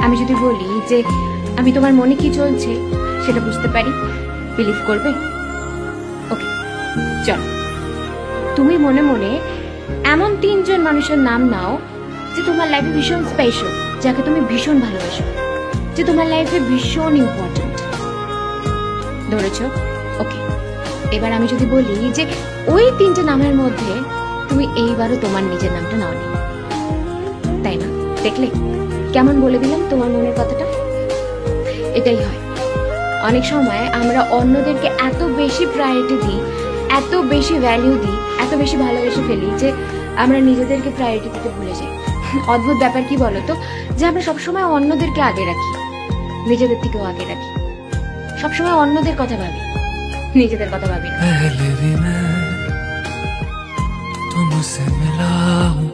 আমি যদি বলি যে আমি তোমার মনে কি চলছে সেটা বুঝতে পারি, বিলিভ করবে? ওকে, চলো তুমি মনে মনে এমন 3 জন মানুষের নাম নাও যে তোমার লাইফে ভীষণ স্পেশাল, যাকে তুমি ভীষণ ভালোবাসো, যে তোমার লাইফে ভীষণ ইম্পর্টেন্ট। ধরেছো? ওকে, এবার আমি যদি বলি যে ওই 3টে নামের মধ্যে তুমি এইবারও তোমার নিজের নামটা নাওনি, তাই না? দেখলে কেমন বলে দিলাম তোমার মনের কথাটা? এটাই হয়, অনেক সময় আমরা অন্যদেরকে এত বেশি প্রায়োরিটি দিই, এত বেশি ভ্যালিউ দিই, এত বেশি ভালোবেসে ফেলি যে আমরা নিজেদেরকে প্রায়োরিটি দিতে ভুলে যাই। অদ্ভুত ব্যাপার কি বলতো, যে আমরা সবসময় অন্যদেরকে আগে রাখি, নিজেদের থেকেও আগে রাখি, সবসময় অন্যদের কথা ভাবি, নিজেদের কথা ভাবি না। पहले भी मैं तुमसे मिला हूँ,